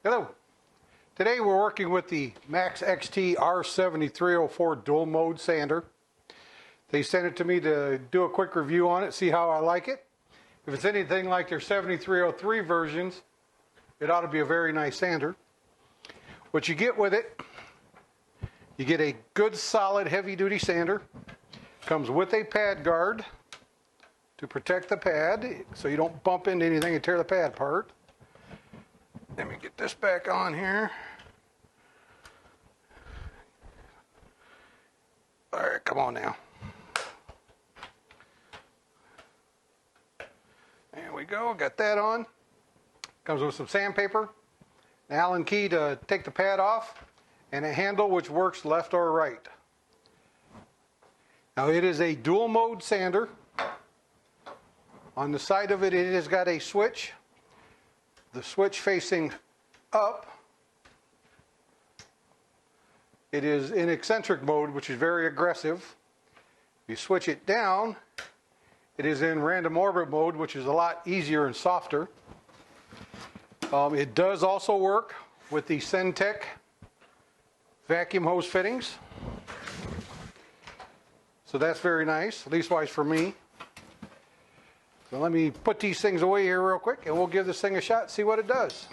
Hello. Today we're working with the MAXXT R7304 dual mode sander. They sent it to me to do a quick review on it, see how I like it. If it's anything like their 7303 versions, it ought to be a very nice sander. What you get with it, you get a good solid heavy duty sander. Comes with a pad guard to protect the pad so you don't bump into anything and tear the pad apart. Let me get this back on here. All right, come on now. There we go, got that on. Comes with some sandpaper, an Allen key to take the pad off, and a handle which works left or right. Now it is a dual mode sander. On the side of it, it has got a switch. The switch facing up, it is in eccentric mode, which is very aggressive. You switch it down, it is in random orbit mode, which is a lot easier and softer. It does also work with the Centec vacuum hose fittings. So that's very nice, leastwise for me. So let me put these things away here real quick and we'll give this thing a shot and see what it does.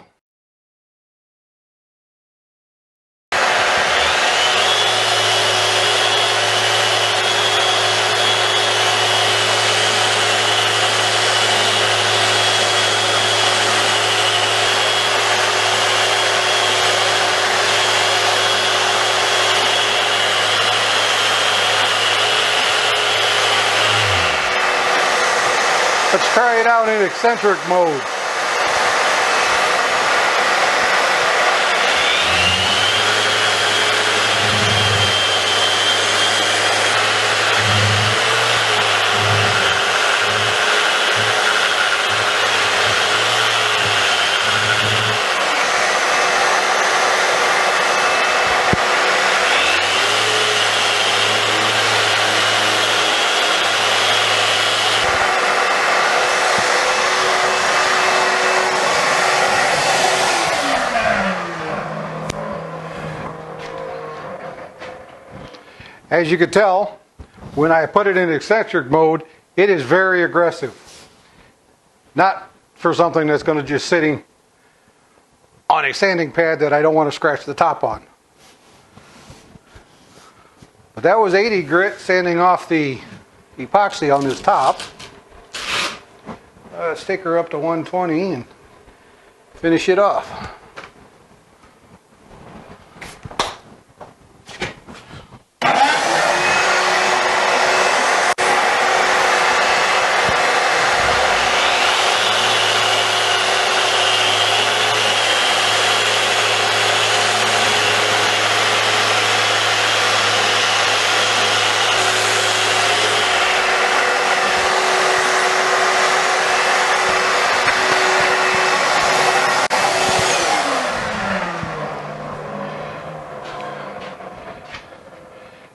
Let's try it out in eccentric mode. As you can tell, when I put it in eccentric mode, it is very aggressive. Not for something that's going to just sitting on a sanding pad that I don't want to scratch the top on. But that was 80 grit sanding off the epoxy on this top. Let's take her up to 120 and finish it off.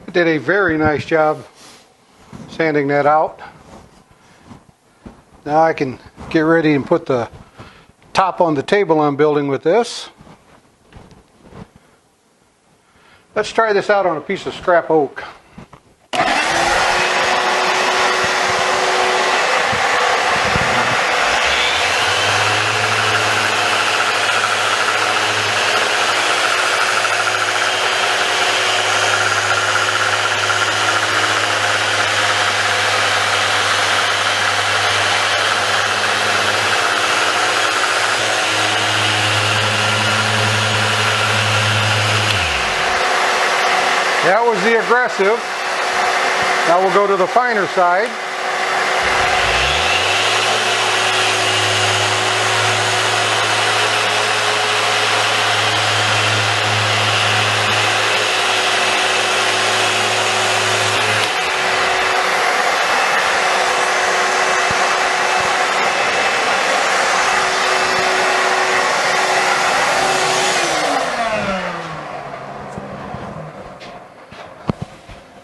It did a very nice job sanding that out. Now I can get ready and put the top on the table I'm building with this. Let's try this out on a piece of scrap oak. That was the aggressive. Now we'll go to the finer side.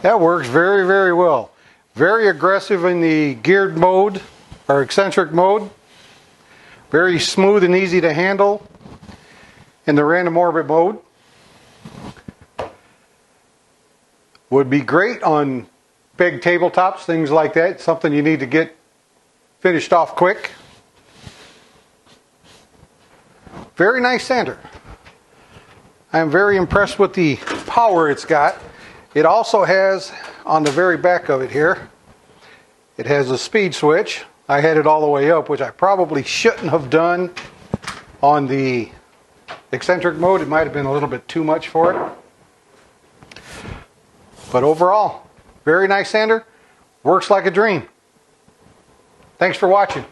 That works very, very well. Very aggressive in the geared mode or eccentric mode. Very smooth and easy to handle. in the random orbit mode. Would be great on big tabletops, things like that. Something you need to get finished off quick. Very nice sander. I am very impressed with the power it's got. It also has, on the very back of it here, it has a speed switch. I had it all the way up, which I probably shouldn't have done on the eccentric mode. It might have been a little bit too much for it. But overall, very nice sander. Works like a dream. Thanks for watching.